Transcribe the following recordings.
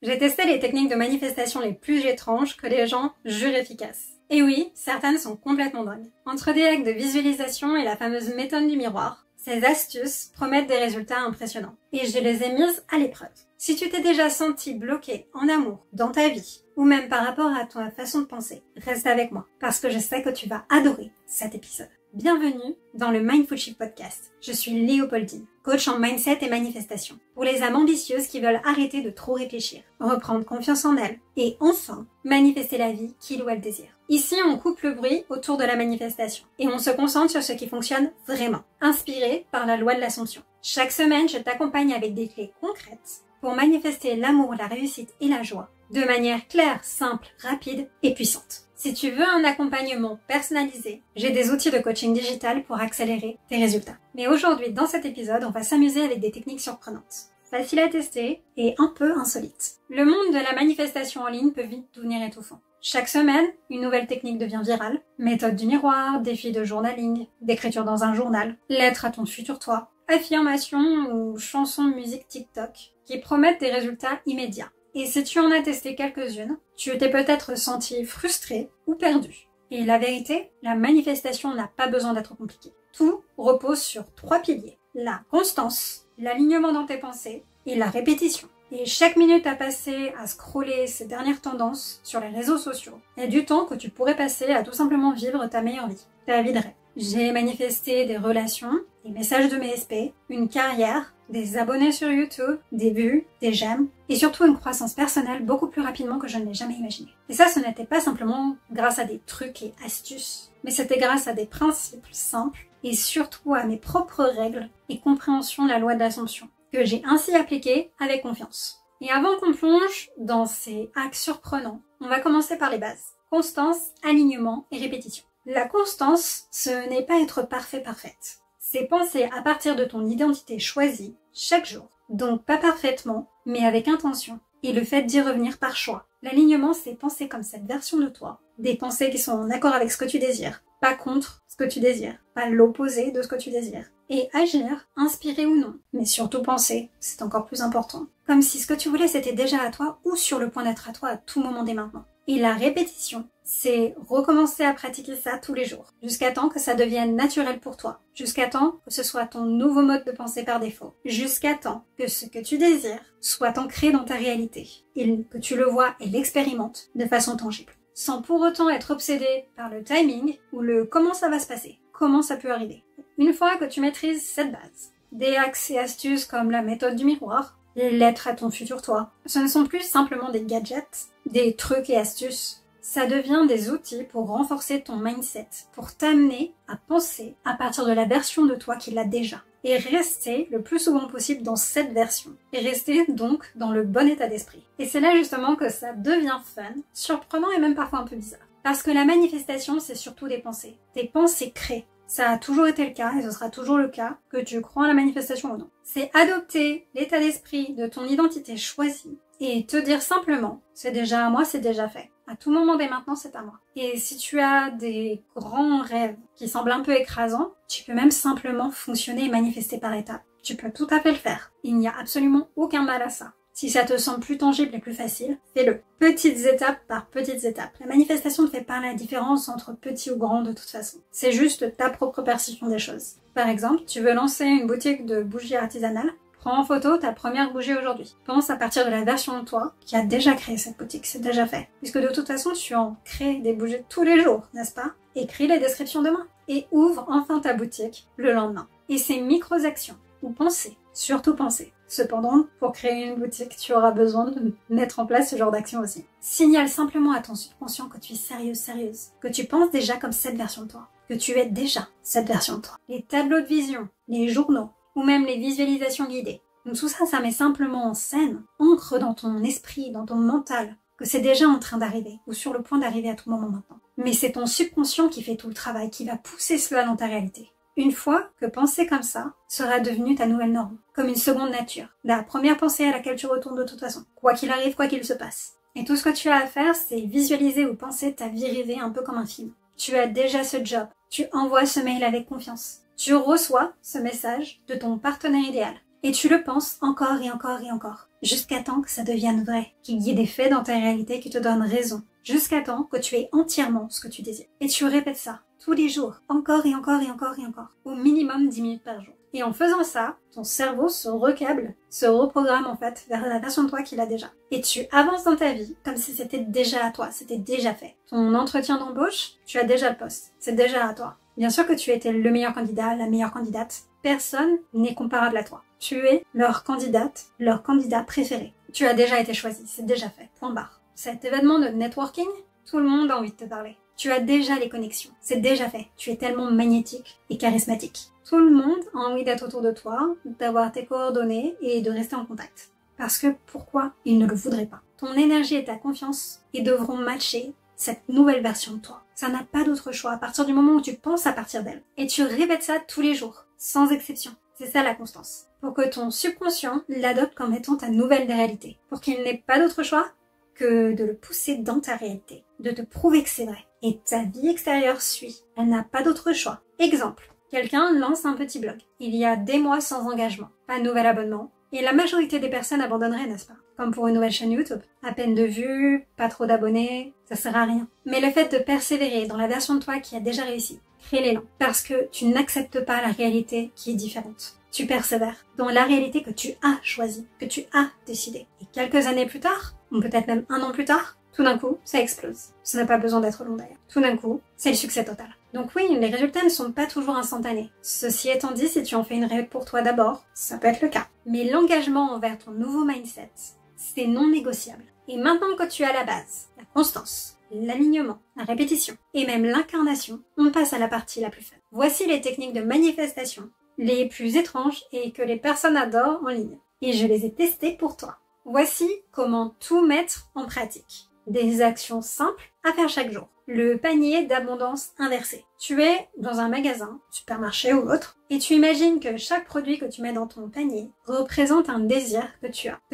J'ai testé les techniques de manifestation les plus étranges que les gens jurent efficaces. Et oui, certaines sont complètement dingues. Entre des hacks de visualisation et la fameuse méthode du miroir, ces astuces promettent des résultats impressionnants. Et je les ai mises à l'épreuve. Si tu t'es déjà senti bloqué en amour, dans ta vie, ou même par rapport à ta façon de penser, reste avec moi, parce que je sais que tu vas adorer cet épisode. Bienvenue dans le Mindful Shift Podcast. Je suis Léopoldine, coach en mindset et manifestation, pour les âmes ambitieuses qui veulent arrêter de trop réfléchir, reprendre confiance en elles, et enfin, manifester la vie qu'il ou elle désire. Ici, on coupe le bruit autour de la manifestation, et on se concentre sur ce qui fonctionne vraiment, inspiré par la loi de l'Assomption. Chaque semaine, je t'accompagne avec des clés concrètes pour manifester l'amour, la réussite et la joie, de manière claire, simple, rapide et puissante. Si tu veux un accompagnement personnalisé, j'ai des outils de coaching digital pour accélérer tes résultats. Mais aujourd'hui, dans cet épisode, on va s'amuser avec des techniques surprenantes, faciles à tester et un peu insolites. Le monde de la manifestation en ligne peut vite devenir étouffant. Chaque semaine, une nouvelle technique devient virale. Méthode du miroir, défi de journaling, d'écriture dans un journal, lettre à ton futur toi, affirmation ou chanson de musique TikTok qui promettent des résultats immédiats. Et si tu en as testé quelques-unes, tu t'es peut-être senti frustré ou perdu. Et la vérité, la manifestation n'a pas besoin d'être compliquée. Tout repose sur 3 piliers. La constance, l'alignement dans tes pensées et la répétition. Et chaque minute à passer à scroller ces dernières tendances sur les réseaux sociaux est du temps que tu pourrais passer à tout simplement vivre ta meilleure vie, ta vie de rêve. J'ai manifesté des relations, des messages de mes SP, une carrière, des abonnés sur YouTube, des vues, des j'aime, et surtout une croissance personnelle beaucoup plus rapidement que je ne l'ai jamais imaginé. Et ça, ce n'était pas simplement grâce à des trucs et astuces, mais c'était grâce à des principes simples et surtout à mes propres règles et compréhension de la loi de l'Assomption, que j'ai ainsi appliquée avec confiance. Et avant qu'on plonge dans ces hacks surprenants, on va commencer par les bases. Constance, alignement et répétition. La constance, ce n'est pas être parfaite. C'est penser à partir de ton identité choisie chaque jour. Donc pas parfaitement, mais avec intention. Et le fait d'y revenir par choix. L'alignement, c'est penser comme cette version de toi. Des pensées qui sont en accord avec ce que tu désires. Pas contre ce que tu désires. Pas l'opposé de ce que tu désires. Et agir, inspiré ou non. Mais surtout penser, c'est encore plus important. Comme si ce que tu voulais c'était déjà à toi ou sur le point d'être à toi à tout moment dès maintenant. Et la répétition, c'est recommencer à pratiquer ça tous les jours, jusqu'à temps que ça devienne naturel pour toi, jusqu'à temps que ce soit ton nouveau mode de pensée par défaut, jusqu'à temps que ce que tu désires soit ancré dans ta réalité, et que tu le vois et l'expérimentes de façon tangible, sans pour autant être obsédé par le timing ou le comment ça va se passer, comment ça peut arriver. Une fois que tu maîtrises cette base, des hacks et astuces comme la méthode du miroir, les lettres à ton futur toi, ce ne sont plus simplement des gadgets, des trucs et astuces. Ça devient des outils pour renforcer ton mindset, pour t'amener à penser à partir de la version de toi qui l'a déjà. Et rester le plus souvent possible dans cette version. Et rester donc dans le bon état d'esprit. Et c'est là justement que ça devient fun, surprenant et même parfois un peu bizarre. Parce que la manifestation, c'est surtout des pensées. Tes pensées créent. Ça a toujours été le cas et ce sera toujours le cas, que tu crois en la manifestation ou non. C'est adopter l'état d'esprit de ton identité choisie et te dire simplement, c'est déjà à moi, c'est déjà fait. À tout moment dès maintenant, c'est à moi. Et si tu as des grands rêves qui semblent un peu écrasants, tu peux même simplement fonctionner et manifester par étapes. Tu peux tout à fait le faire. Il n'y a absolument aucun mal à ça. Si ça te semble plus tangible et plus facile, fais-le. Petites étapes par petites étapes. La manifestation ne fait pas la différence entre petit ou grand de toute façon. C'est juste ta propre perception des choses. Par exemple, tu veux lancer une boutique de bougies artisanales. Prends en photo ta première bougie aujourd'hui. Pense à partir de la version de toi qui a déjà créé cette boutique, c'est déjà fait. Puisque de toute façon, tu en crées des bougies tous les jours, n'est-ce pas? Écris les descriptions demain. Et ouvre enfin ta boutique le lendemain. Et ces micro-actions, ou penser, surtout penser. Cependant, pour créer une boutique, tu auras besoin de mettre en place ce genre d'action aussi. Signale simplement à ton subconscient que tu es sérieuse, que tu penses déjà comme cette version de toi, que tu es déjà cette version de toi. Les tableaux de vision, les journaux, ou même les visualisations guidées. Donc tout ça, ça met simplement en scène, ancre dans ton esprit, dans ton mental, que c'est déjà en train d'arriver, ou sur le point d'arriver à tout moment maintenant. Mais c'est ton subconscient qui fait tout le travail, qui va pousser cela dans ta réalité. Une fois que penser comme ça sera devenu ta nouvelle norme, comme une seconde nature, la première pensée à laquelle tu retournes de toute façon, quoi qu'il arrive, quoi qu'il se passe. Et tout ce que tu as à faire, c'est visualiser ou penser ta vie rêvée un peu comme un film. Tu as déjà ce job, tu envoies ce mail avec confiance. Tu reçois ce message de ton partenaire idéal. Et tu le penses encore et encore et encore, jusqu'à temps que ça devienne vrai, qu'il y ait des faits dans ta réalité qui te donnent raison, jusqu'à temps que tu aies entièrement ce que tu désires. Et tu répètes ça tous les jours, encore et encore et encore et encore, au minimum 10 minutes par jour. Et en faisant ça, ton cerveau se recable, se reprogramme en fait vers la version de toi qu'il a déjà. Et tu avances dans ta vie comme si c'était déjà à toi, c'était déjà fait. Ton entretien d'embauche, tu as déjà le poste, c'est déjà à toi. Bien sûr que tu étais le meilleur candidat, la meilleure candidate. Personne n'est comparable à toi. Tu es leur candidate, leur candidat préféré. Tu as déjà été choisi, c'est déjà fait, point barre. Cet événement de networking, tout le monde a envie de te parler. Tu as déjà les connexions, c'est déjà fait. Tu es tellement magnétique et charismatique. Tout le monde a envie d'être autour de toi, d'avoir tes coordonnées et de rester en contact. Parce que pourquoi ils ne le voudraient pas? Ton énergie et ta confiance, ils devront matcher cette nouvelle version de toi. Ça n'a pas d'autre choix à partir du moment où tu penses à partir d'elle. Et tu répètes ça tous les jours, sans exception. C'est ça la constance. Pour que ton subconscient l'adopte comme étant ta nouvelle réalité. Pour qu'il n'ait pas d'autre choix que de le pousser dans ta réalité. De te prouver que c'est vrai. Et ta vie extérieure suit. Elle n'a pas d'autre choix. Exemple. Quelqu'un lance un petit blog. Il y a des mois sans engagement. Pas de nouvel abonnement. Et la majorité des personnes abandonneraient, n'est-ce pas? Comme pour une nouvelle chaîne YouTube. À peine de vues, pas trop d'abonnés, ça sert à rien. Mais le fait de persévérer dans la version de toi qui a déjà réussi, crée l'élan. Parce que tu n'acceptes pas la réalité qui est différente. Tu persévères dans la réalité que tu as choisie, que tu as décidée. Et quelques années plus tard, ou peut-être même un an plus tard, tout d'un coup, ça explose. Ça n'a pas besoin d'être long d'ailleurs. Tout d'un coup, c'est le succès total. Donc oui, les résultats ne sont pas toujours instantanés. Ceci étant dit, si tu en fais une règle pour toi d'abord, ça peut être le cas. Mais l'engagement envers ton nouveau mindset, c'est non négociable. Et maintenant que tu as la base, la constance, l'alignement, la répétition et même l'incarnation, on passe à la partie la plus fun. Voici les techniques de manifestation les plus étranges et que les personnes adorent en ligne. Et je les ai testées pour toi. Voici comment tout mettre en pratique. Des actions simples à faire chaque jour. Le panier d'abondance inversé. Tu es dans un magasin, supermarché ou autre, et tu imagines que chaque produit que tu mets dans ton panier représente un désir que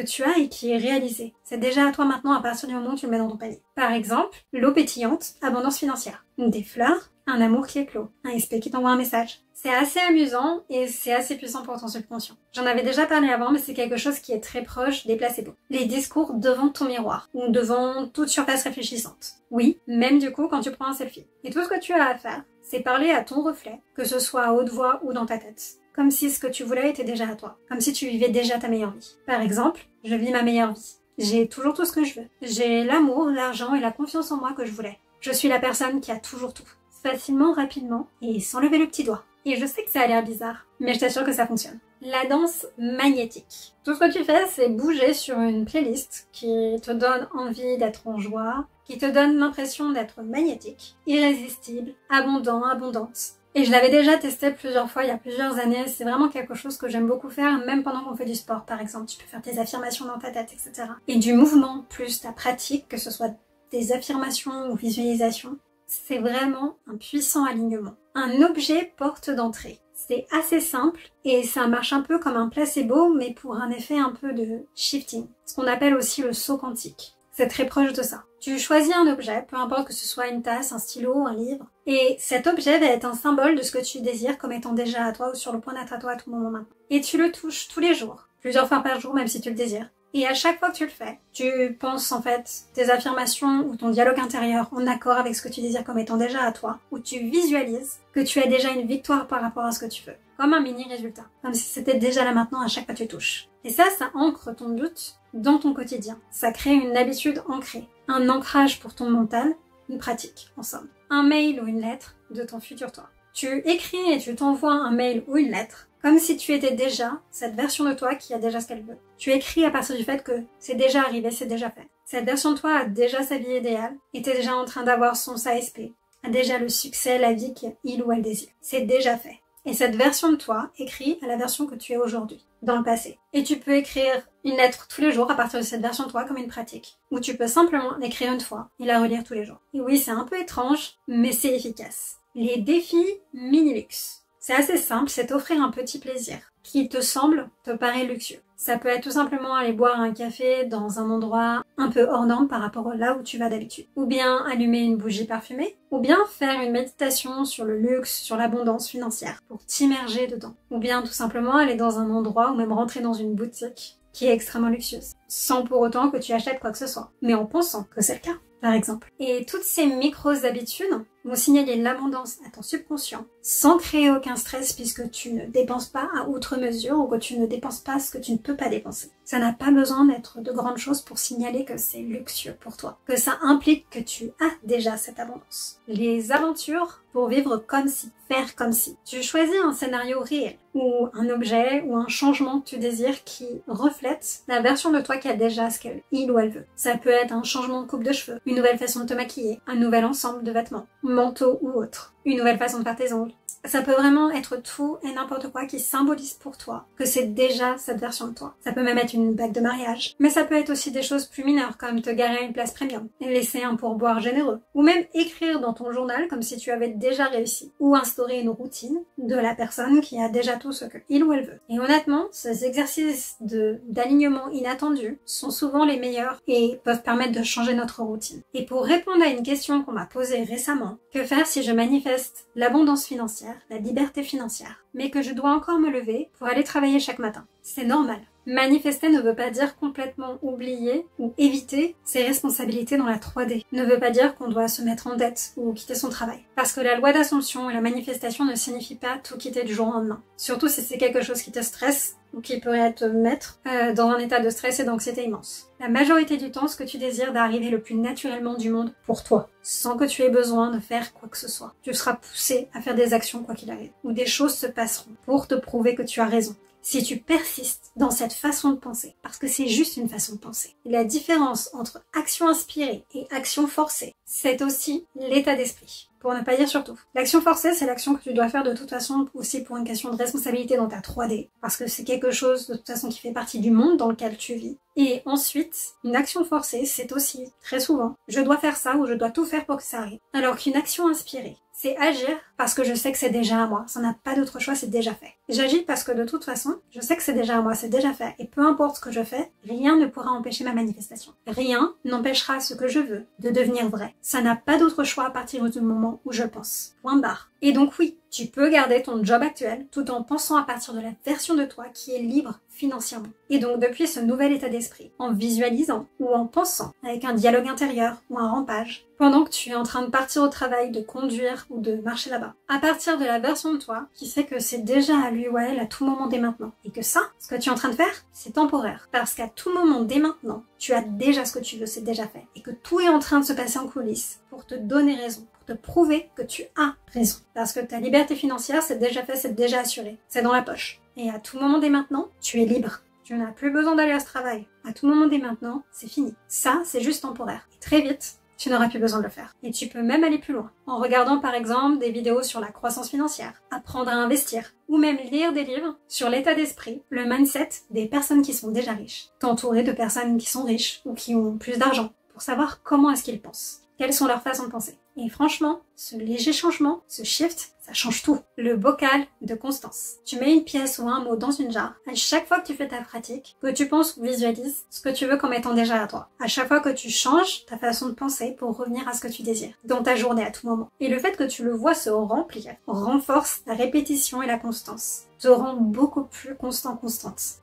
tu as et qui est réalisé. C'est déjà à toi maintenant à partir du moment où tu le mets dans ton panier. Par exemple, l'eau pétillante, abondance financière. Des fleurs, un amour qui éclot. Un SP qui t'envoie un message. C'est assez amusant et c'est assez puissant pour ton subconscient. J'en avais déjà parlé avant, mais c'est quelque chose qui est très proche des placebos. Les discours devant ton miroir ou devant toute surface réfléchissante. Oui, même du coup quand tu prends un selfie. Et tout ce que tu as à faire, c'est parler à ton reflet, que ce soit à haute voix ou dans ta tête. Comme si ce que tu voulais était déjà à toi. Comme si tu vivais déjà ta meilleure vie. Par exemple, je vis ma meilleure vie. J'ai toujours tout ce que je veux. J'ai l'amour, l'argent et la confiance en moi que je voulais. Je suis la personne qui a toujours tout. Facilement, rapidement et sans lever le petit doigt. Et je sais que ça a l'air bizarre, mais je t'assure que ça fonctionne. La danse magnétique. Tout ce que tu fais, c'est bouger sur une playlist qui te donne envie d'être en joie, qui te donne l'impression d'être magnétique, irrésistible, abondant, abondante. Et je l'avais déjà testé plusieurs fois il y a plusieurs années, c'est vraiment quelque chose que j'aime beaucoup faire, même pendant qu'on fait du sport par exemple. Tu peux faire tes affirmations dans ta tête, etc. Et du mouvement plus ta pratique, que ce soit des affirmations ou visualisations, c'est vraiment un puissant alignement. Un objet porte d'entrée. C'est assez simple et ça marche un peu comme un placebo, mais pour un effet un peu de shifting. Ce qu'on appelle aussi le saut quantique. C'est très proche de ça. Tu choisis un objet, peu importe que ce soit une tasse, un stylo, un livre, et cet objet va être un symbole de ce que tu désires comme étant déjà à toi ou sur le point d'être à toi à tout moment maintenant. Et tu le touches tous les jours, plusieurs fois par jour même si tu le désires. Et à chaque fois que tu le fais, tu penses en fait tes affirmations ou ton dialogue intérieur en accord avec ce que tu désires comme étant déjà à toi, ou tu visualises que tu as déjà une victoire par rapport à ce que tu veux, comme un mini résultat, comme si c'était déjà là maintenant à chaque fois que tu touches. Et ça ancre ton but dans ton quotidien. Ça crée une habitude ancrée, un ancrage pour ton mental, une pratique, en somme. Un mail ou une lettre de ton futur toi. Tu écris et tu t'envoies un mail ou une lettre comme si tu étais déjà cette version de toi qui a déjà ce qu'elle veut. Tu écris à partir du fait que c'est déjà arrivé, c'est déjà fait. Cette version de toi a déjà sa vie idéale, est déjà en train d'avoir son SASP, a déjà le succès, la vie qu'il ou elle désire. C'est déjà fait. Et cette version de toi écrit à la version que tu es aujourd'hui, dans le passé. Et tu peux écrire une lettre tous les jours à partir de cette version de toi comme une pratique. Ou tu peux simplement l'écrire une fois et la relire tous les jours. Et oui, c'est un peu étrange, mais c'est efficace. Les défis mini-luxe. C'est assez simple, c'est t'offrir un petit plaisir qui te semble, te paraît luxueux. Ça peut être tout simplement aller boire un café dans un endroit un peu hors norme par rapport à là où tu vas d'habitude. Ou bien allumer une bougie parfumée. Ou bien faire une méditation sur le luxe, sur l'abondance financière pour t'immerger dedans. Ou bien tout simplement aller dans un endroit ou même rentrer dans une boutique qui est extrêmement luxueuse. Sans pour autant que tu achètes quoi que ce soit. Mais en pensant que c'est le cas, par exemple. Et toutes ces micro-habitudes vont signaler l'abondance à ton subconscient sans créer aucun stress puisque tu ne dépenses pas à outre mesure ou que tu ne dépenses pas ce que tu ne peux pas dépenser. Ça n'a pas besoin d'être de grandes choses pour signaler que c'est luxueux pour toi, que ça implique que tu as déjà cette abondance. Les aventures pour vivre comme si, faire comme si. Tu choisis un scénario réel ou un objet ou un changement que tu désires qui reflète la version de toi qui a déjà ce qu'il ou elle veut. Ça peut être un changement de coupe de cheveux, une nouvelle façon de te maquiller, un nouvel ensemble de vêtements, manteau ou autre, une nouvelle façon de faire tes ongles. Ça peut vraiment être tout et n'importe quoi qui symbolise pour toi que c'est déjà cette version de toi. Ça peut même être une bague de mariage. Mais ça peut être aussi des choses plus mineures comme te garer à une place premium et laisser un pourboire généreux. Ou même écrire dans ton journal comme si tu avais déjà réussi. Ou instaurer une routine de la personne qui a déjà tout ce qu'il ou elle veut. Et honnêtement, ces exercices d'alignement inattendu sont souvent les meilleurs et peuvent permettre de changer notre routine. Et pour répondre à une question qu'on m'a posée récemment, que faire si je manifeste l'abondance financière, la liberté financière, mais que je dois encore me lever pour aller travailler chaque matin? C'est normal. Manifester ne veut pas dire complètement oublier ou éviter ses responsabilités dans la 3D. Ne veut pas dire qu'on doit se mettre en dette ou quitter son travail. Parce que la loi d'assomption et la manifestation ne signifient pas tout quitter du jour au lendemain. Surtout si c'est quelque chose qui te stresse ou qui pourrait te mettre dans un état de stress et d'anxiété immense. La majorité du temps, ce que tu désires d'arriver le plus naturellement du monde pour toi, sans que tu aies besoin de faire quoi que ce soit. Tu seras poussé à faire des actions quoi qu'il arrive, ou des choses se passeront pour te prouver que tu as raison. Si tu persistes dans cette façon de penser, parce que c'est juste une façon de penser. Et la différence entre action inspirée et action forcée, c'est aussi l'état d'esprit. Pour ne pas dire surtout. L'action forcée, c'est l'action que tu dois faire de toute façon aussi pour une question de responsabilité dans ta 3D. Parce que c'est quelque chose de toute façon qui fait partie du monde dans lequel tu vis. Et ensuite, une action forcée, c'est aussi, très souvent, je dois faire ça ou je dois tout faire pour que ça arrive. Alors qu'une action inspirée, c'est agir parce que je sais que c'est déjà à moi. Ça n'a pas d'autre choix, c'est déjà fait. J'agis parce que de toute façon, je sais que c'est déjà à moi, c'est déjà fait. Et peu importe ce que je fais, rien ne pourra empêcher ma manifestation. Rien n'empêchera ce que je veux de devenir vrai. Ça n'a pas d'autre choix à partir du moment où je pense. Point barre. Et donc oui, tu peux garder ton job actuel tout en pensant à partir de la version de toi qui est libre financièrement. Et donc depuis ce nouvel état d'esprit, en visualisant ou en pensant avec un dialogue intérieur ou un rampage, pendant que tu es en train de partir au travail, de conduire ou de marcher là-bas, à partir de la version de toi qui sait que c'est déjà à lui ou à elle à tout moment dès maintenant. Et que ça, ce que tu es en train de faire, c'est temporaire. Parce qu'à tout moment dès maintenant, tu as déjà ce que tu veux, c'est déjà fait. Et que tout est en train de se passer en coulisses pour te donner raison, pour te prouver que tu as raison. Parce que ta liberté financière, c'est déjà fait, c'est déjà assuré. C'est dans la poche. Et à tout moment dès maintenant, tu es libre. Tu n'as plus besoin d'aller à ce travail. À tout moment dès maintenant, c'est fini. Ça, c'est juste temporaire. Et très vite, tu n'auras plus besoin de le faire. Et tu peux même aller plus loin. En regardant par exemple des vidéos sur la croissance financière, apprendre à investir, ou même lire des livres sur l'état d'esprit, le mindset des personnes qui sont déjà riches. T'entourer de personnes qui sont riches ou qui ont plus d'argent pour savoir comment est-ce qu'ils pensent. Quelles sont leurs façons de penser. Et franchement, ce léger changement, ce shift, ça change tout. Le bocal de constance. Tu mets une pièce ou un mot dans une jarre. À chaque fois que tu fais ta pratique, que tu penses ou visualises ce que tu veux comme étant déjà à toi. À chaque fois que tu changes ta façon de penser pour revenir à ce que tu désires. Dans ta journée à tout moment. Et le fait que tu le vois se remplir renforce la répétition et la constance. Te rend beaucoup plus constante.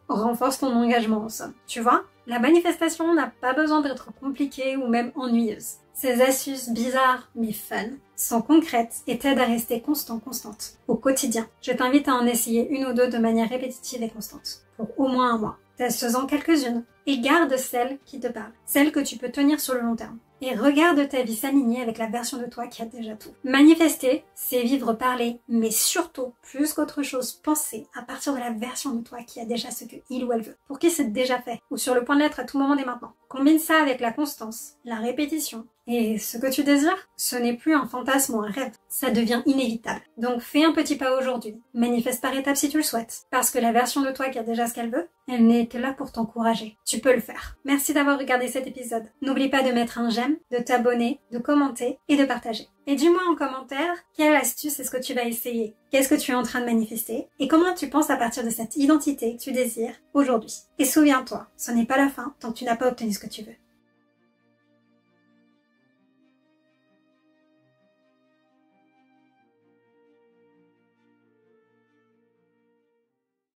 Renforce ton engagement en somme. Tu vois, la manifestation n'a pas besoin d'être compliquée ou même ennuyeuse. Ces astuces bizarres mais fun sont concrètes et t'aident à rester constante au quotidien. Je t'invite à en essayer une ou deux de manière répétitive et constante pour au moins un mois. Teste-en quelques-unes et garde celles qui te parlent, celles que tu peux tenir sur le long terme. Et regarde ta vie s'aligner avec la version de toi qui a déjà tout. Manifester, c'est vivre, parler, mais surtout, plus qu'autre chose, penser à partir de la version de toi qui a déjà ce que il ou elle veut, pour qui c'est déjà fait, ou sur le point de l'être à tout moment dès maintenant. Combine ça avec la constance, la répétition, et ce que tu désires, ce n'est plus un fantasme ou un rêve, ça devient inévitable. Donc fais un petit pas aujourd'hui, manifeste par étapes si tu le souhaites, parce que la version de toi qui a déjà ce qu'elle veut, elle n'est que là pour t'encourager. tu peux le faire. Merci d'avoir regardé cet épisode. N'oublie pas de mettre un j'aime, de t'abonner, de commenter et de partager. Et dis-moi en commentaire quelle astuce est-ce que tu vas essayer, qu'est-ce que tu es en train de manifester et comment tu penses à partir de cette identité que tu désires aujourd'hui. Et souviens-toi, ce n'est pas la fin tant que tu n'as pas obtenu ce que tu veux.